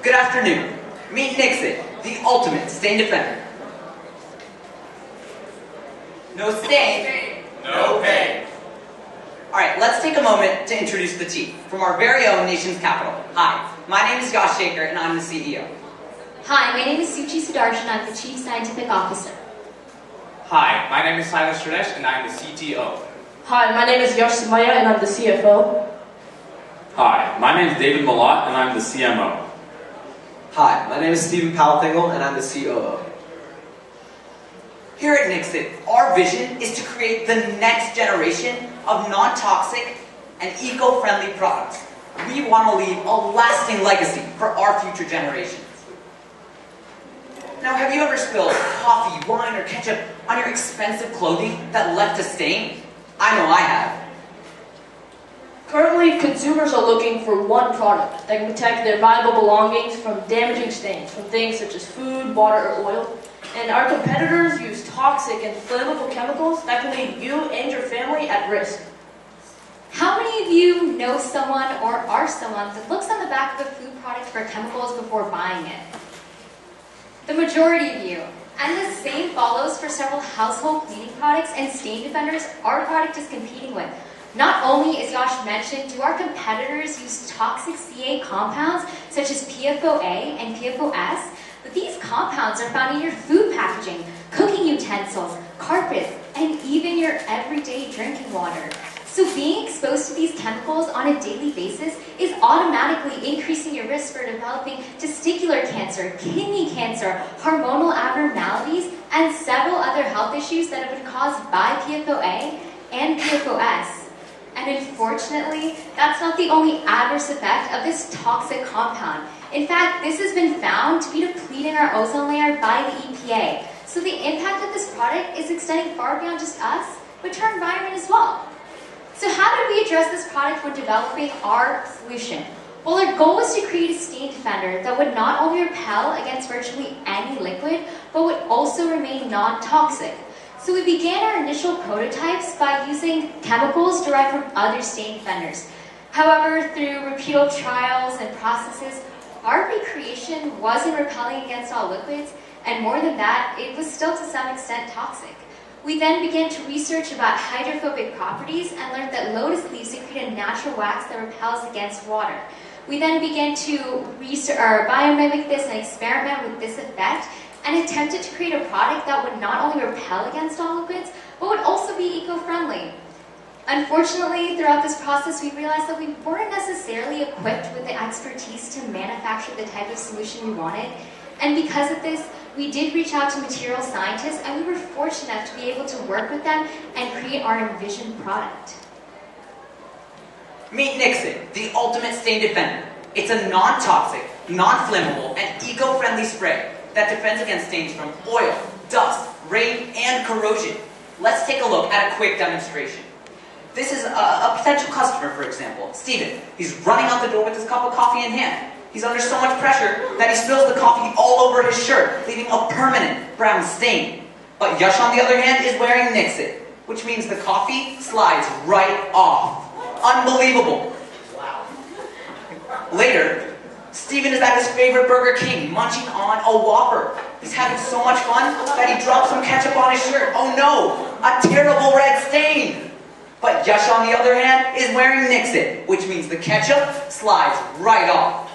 Good afternoon. Meet Nix-IT, the ultimate stain defender. No stain, no pain. Alright, let's take a moment to introduce the team from our very own nation's capital. Hi, my name is Yash Shaker and I'm the CEO. Hi, my name is Suchi Sudarshan and I'm the Chief Scientific Officer. Hi, my name is Silas Radesh and I'm the CTO. Hi, my name is Yash Sumaya and I'm the CFO. Hi, my name is David Malott and I'm the CMO. Hi, my name is Stephen Palatingle and I'm the COO. Here at Nix-IT, our vision is to create the next generation of non-toxic and eco-friendly products. We want to leave a lasting legacy for our future generations. Now, have you ever spilled coffee, wine, or ketchup on your expensive clothing that left a stain? I know I have. Currently, consumers are looking for one product that can protect their valuable belongings from damaging stains from things such as food, water, or oil. And our competitors use toxic and flammable chemicals that can leave you and your family at risk. How many of you know someone or are someone that looks on the back of a food product for chemicals before buying it? The majority of you. And the same follows for several household cleaning products and stain defenders our product is competing with. Not only, as Yash mentioned, do our competitors use toxic CA compounds such as PFOA and PFOS, but these compounds are found in your food packaging, cooking utensils, carpets, and even your everyday drinking water. So being exposed to these chemicals on a daily basis is automatically increasing your risk for developing testicular cancer, kidney cancer, hormonal abnormalities, and several other health issues that have been caused by PFOA and PFOS. And unfortunately, that's not the only adverse effect of this toxic compound. In fact, this has been found to be depleting our ozone layer by the EPA. So the impact of this product is extending far beyond just us, but to our environment as well. So how did we address this product when developing our solution? Well, our goal was to create a stain defender that would not only repel against virtually any liquid, but would also remain non-toxic. So we began our initial prototypes by using chemicals derived from other stain defenders. However, through repeated trials and processes, our recreation wasn't repelling against all liquids, and more than that, it was still to some extent toxic. We then began to research about hydrophobic properties and learned that lotus leaves secrete a natural wax that repels against water. We then began to biomimic this and experiment with this effect, and attempted to create a product that would not only repel against all liquids, but would also be eco-friendly. Unfortunately, throughout this process, we realized that we weren't necessarily equipped with the expertise to manufacture the type of solution we wanted, and because of this, we did reach out to material scientists, and we were fortunate enough to be able to work with them and create our envisioned product. Meet Nix-IT, the ultimate stain defender. It's a non-toxic, non-flammable, and eco-friendly spray that defends against stains from oil, dust, rain, and corrosion. Let's take a look at a quick demonstration. This is a potential customer, for example, Steven. He's running out the door with his cup of coffee in hand. He's under so much pressure that he spills the coffee all over his shirt, leaving a permanent brown stain. But Yash, on the other hand, is wearing Nix-IT, which means the coffee slides right off. Unbelievable. Wow. Later, Steven is at his favorite Burger King, munching on a Whopper. He's having so much fun that he drops some ketchup on his shirt. Oh no, a terrible red stain. But Yash, on the other hand, is wearing Nix-IT, which means the ketchup slides right off.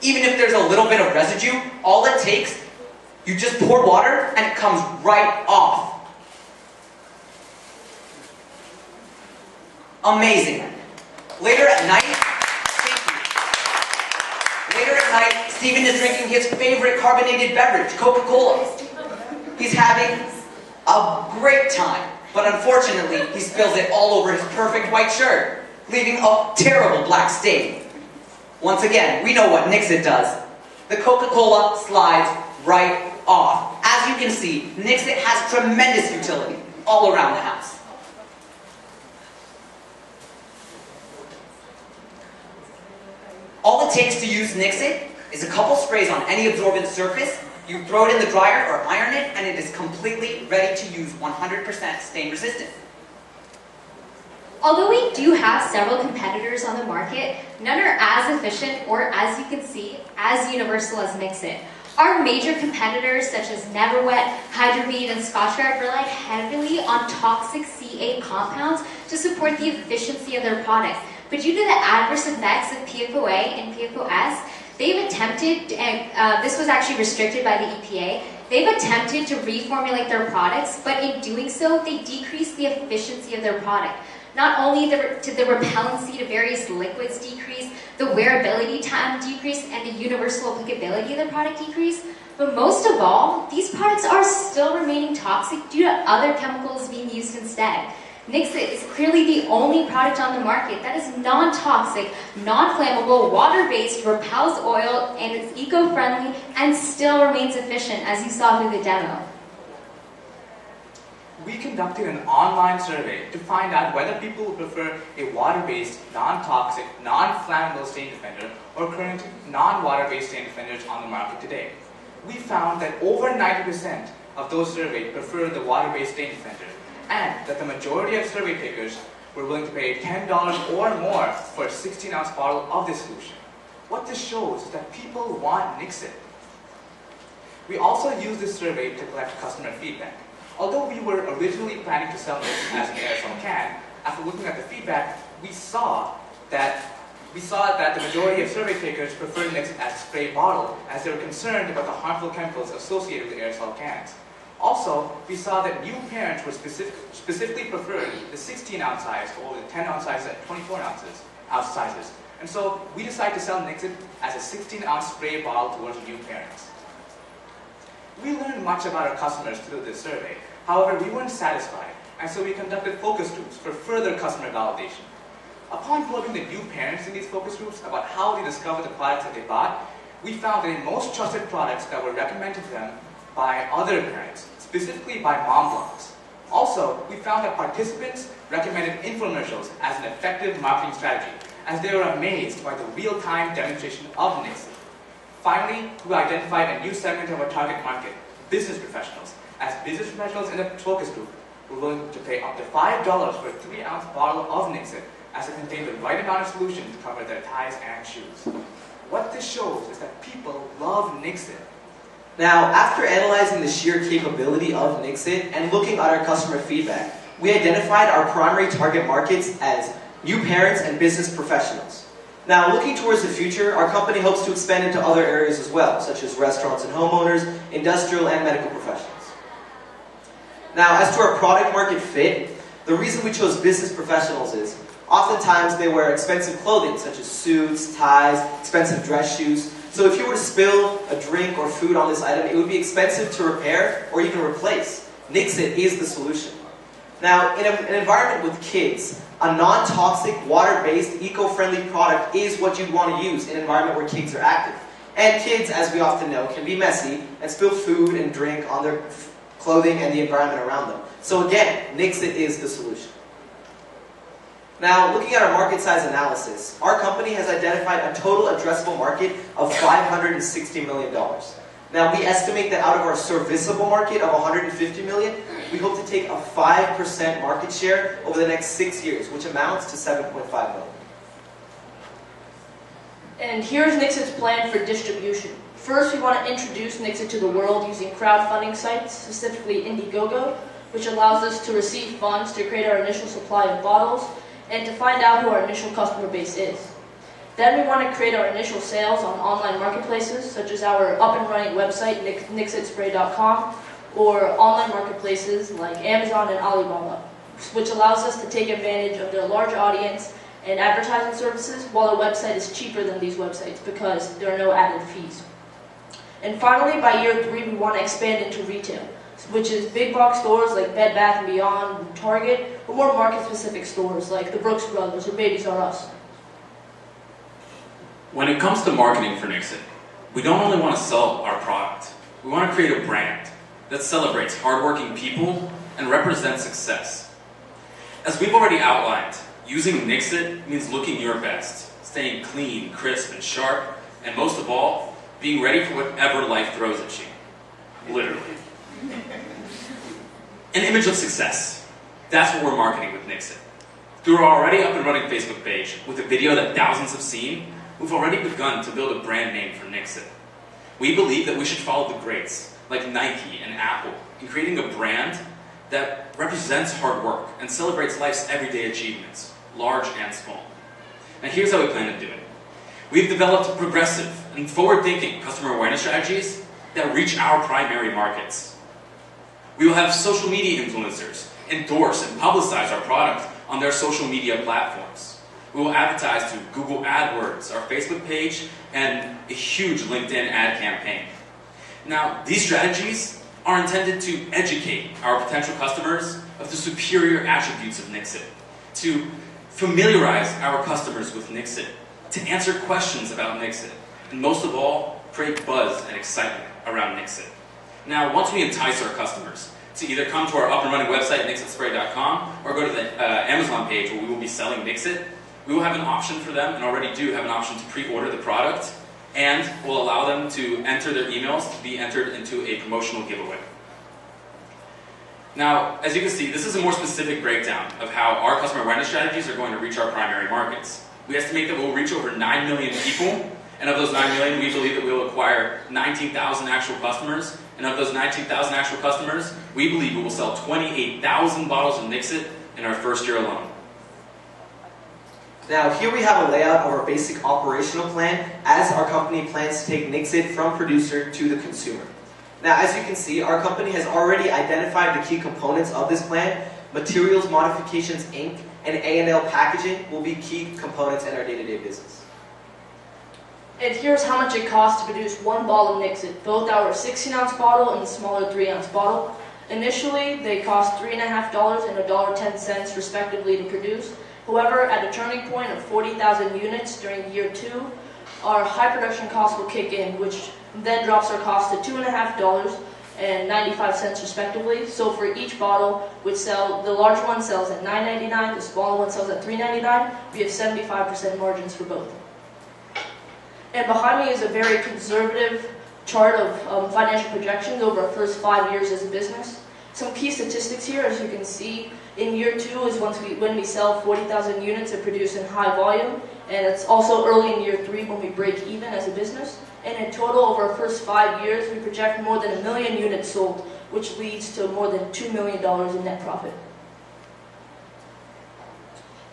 Even if there's a little bit of residue, all it takes, you just pour water and it comes right off. Amazing. Later at night, Steven is drinking his favorite carbonated beverage, Coca-Cola. He's having a great time, but unfortunately, he spills it all over his perfect white shirt, leaving a terrible black stain. Once again, we know what Nix-IT does. The Coca-Cola slides right off. As you can see, Nix-IT has tremendous utility all around the house. All it takes to use Nix-IT is a couple sprays on any absorbent surface, you throw it in the dryer or iron it, and it is completely ready to use, 100% stain resistant. Although we do have several competitors on the market, none are as efficient or, as you can see, as universal as Nix-IT. Our major competitors, such as Neverwet, Hydrobead, and Scotchgard, relied heavily on toxic C8 compounds to support the efficiency of their products. But due to the adverse effects of PFOA and PFOS, they've attempted, and this was actually restricted by the EPA, they've attempted to reformulate their products, but in doing so, they decrease the efficiency of their product. Not only did the repellency to various liquids decrease, the wearability time decrease, and the universal applicability of the product decrease, but most of all, these products are still remaining toxic due to other chemicals being used instead. Nix-IT is clearly the only product on the market that is non-toxic, non-flammable, water-based, repels oil, and is eco-friendly, and still remains efficient, as you saw through the demo. We conducted an online survey to find out whether people would prefer a water-based, non-toxic, non-flammable stain defender or current non-water-based stain defenders on the market today. We found that over 90% of those surveyed prefer the water-based stain defender, and that the majority of survey takers were willing to pay $10 or more for a 16-ounce bottle of this solution. What this shows is that people want Nix-IT. We also used this survey to collect customer feedback. Although we were originally planning to sell Nix-IT as an aerosol can, after looking at the feedback, we saw that the majority of survey takers preferred Nix-IT as a spray bottle, as they were concerned about the harmful chemicals associated with aerosol cans. Also, we saw that new parents were specifically preferring the 16-ounce size over the 10-ounce size at 24-ounce sizes. And so we decided to sell Nix-IT as a 16-ounce spray bottle towards new parents. We learned much about our customers through this survey. However, we weren't satisfied, and so we conducted focus groups for further customer validation. Upon probing the new parents in these focus groups about how they discovered the products that they bought, we found that in most trusted products that were recommended to them by other parents, specifically by mom blogs. Also, we found that participants recommended infomercials as an effective marketing strategy, as they were amazed by the real-time demonstration of Nix-IT. Finally, we identified a new segment of our target market, business professionals, as business professionals in the focus group were willing to pay up to $5 for a 3-ounce bottle of Nix-IT, as it contained the right amount of solution to cover their ties and shoes. What this shows is that people love Nix-IT. Now, after analyzing the sheer capability of Nix-IT and looking at our customer feedback, we identified our primary target markets as new parents and business professionals. Now, looking towards the future, our company hopes to expand into other areas as well, such as restaurants and homeowners, industrial and medical professionals. Now, as to our product market fit, the reason we chose business professionals is oftentimes they wear expensive clothing, such as suits, ties, expensive dress shoes. So if you were to spill a drink or food on this item, it would be expensive to repair or even replace. Nix-IT is the solution. Now, in an environment with kids, a non-toxic, water-based, eco-friendly product is what you'd want to use in an environment where kids are active. And kids, as we often know, can be messy and spill food and drink on their clothing and the environment around them. So again, Nix-IT is the solution. Now, looking at our market size analysis, our company has identified a total addressable market of $560 million. Now, we estimate that out of our serviceable market of $150 million, we hope to take a 5% market share over the next 6 years, which amounts to $7.5 million. And here's Nix-IT's plan for distribution. First, we want to introduce Nix-IT to the world using crowdfunding sites, specifically Indiegogo, which allows us to receive funds to create our initial supply of bottles and to find out who our initial customer base is. Then we want to create our initial sales on online marketplaces, such as our up-and-running website, nixitspray.com, or online marketplaces like Amazon and Alibaba, which allows us to take advantage of their large audience and advertising services, while the website is cheaper than these websites because there are no added fees. And finally, by year 3, we want to expand into retail, which is big box stores like Bed Bath & Beyond and Target, or more market-specific stores like the Brooks Brothers or Babies R Us. When it comes to marketing for Nix-IT, we don't only want to sell our product. We want to create a brand that celebrates hardworking people and represents success. As we've already outlined, using Nix-IT means looking your best, staying clean, crisp, and sharp, and most of all, being ready for whatever life throws at you. Literally. An image of success. That's what we're marketing with Nix-IT. Through our already up and running Facebook page, with a video that thousands have seen, we've already begun to build a brand name for Nix-It. We believe that we should follow the greats, like Nike and Apple, in creating a brand that represents hard work and celebrates life's everyday achievements, large and small. Now here's how we plan to do it. We've developed progressive and forward-thinking customer awareness strategies that reach our primary markets. We will have social media influencers endorse and publicize our product on their social media platforms. We will advertise through Google AdWords, our Facebook page, and a huge LinkedIn ad campaign. Now, these strategies are intended to educate our potential customers of the superior attributes of Nix-It, to familiarize our customers with Nix-It, to answer questions about Nix-It, and most of all, create buzz and excitement around Nix-It. Now, once we entice our customers to either come to our up and running website, nixitspray.com, or go to the Amazon page where we will be selling Nix-It, we will have an option for them, and already do have an option to pre-order the product, and will allow them to enter their emails to be entered into a promotional giveaway. Now, as you can see, this is a more specific breakdown of how our customer awareness strategies are going to reach our primary markets. We estimate that we'll reach over 9 million people, and of those 9 million, we believe that we will acquire 19,000 actual customers, and of those 19,000 actual customers, we believe we will sell 28,000 bottles of Nix-It in our first year alone. Now, here we have a layout of our basic operational plan as our company plans to take Nix-It from producer to the consumer. Now, as you can see, our company has already identified the key components of this plan. Materials Modifications Inc. and A&L Packaging will be key components in our day-to-day business. And here's how much it costs to produce one bottle of Nix-It, both our 16-ounce bottle and the smaller 3-ounce bottle. Initially, they cost $3.50 and $1.10 respectively to produce. However, at a turning point of 40,000 units during year 2, our high production cost will kick in, which then drops our cost to $2.50 and 95 cents respectively. So for each bottle, which the larger one sells at $9.99, the smaller one sells at $3.99, we have 75% margins for both. And behind me is a very conservative chart of financial projections over our first 5 years as a business. Some key statistics here, as you can see, in year 2 is when we sell 40,000 units and produce in high volume, and it's also early in year 3 when we break even as a business. And in total, over our first 5 years, we project more than 1 million units sold, which leads to more than $2 million in net profit.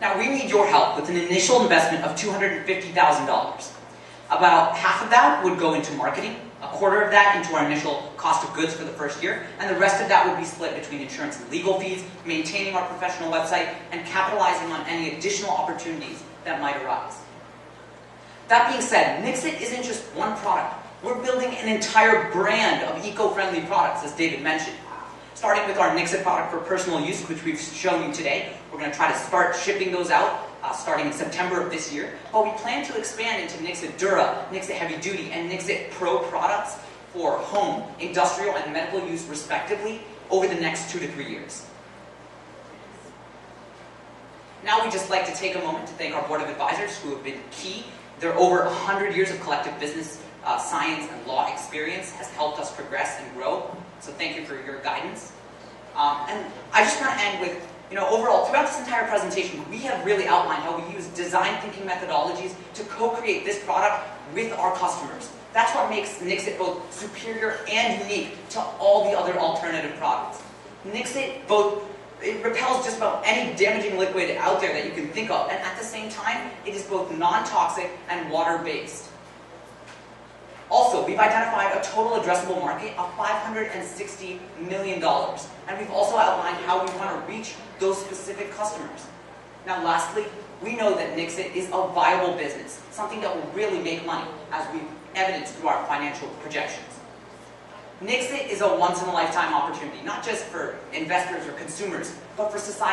Now, we need your help with an initial investment of $250,000. About half of that would go into marketing, a quarter of that into our initial cost of goods for the first year, and the rest of that would be split between insurance and legal fees, maintaining our professional website, and capitalizing on any additional opportunities that might arise. That being said, Nix-It isn't just one product. We're building an entire brand of eco-friendly products, as David mentioned. Starting with our Nix-It product for personal use, which we've shown you today. We're going to try to start shipping those out starting in September of this year. But we plan to expand into Nix-It Dura, Nix-It Heavy Duty, and Nix-It Pro products for home, industrial, and medical use respectively over the next 2 to 3 years. Now we'd just like to take a moment to thank our board of advisors who have been key. Their over 100 years of collective business, science, and law experience has helped us progress and grow. So thank you for your guidance. And I just want to end with, overall, throughout this entire presentation, we have really outlined how we use design thinking methodologies to co-create this product with our customers. That's what makes Nix-It both superior and unique to all the other alternative products. Nix-It it repels just about any damaging liquid out there that you can think of, and at the same time, it is both non-toxic and water-based. Also, we've identified a total addressable market of $560 million, and we've also outlined how we want to reach those specific customers. Now lastly, we know that Nix-It is a viable business, something that will really make money, as we've evidenced through our financial projections. Nix-It is a once-in-a-lifetime opportunity, not just for investors or consumers, but for society.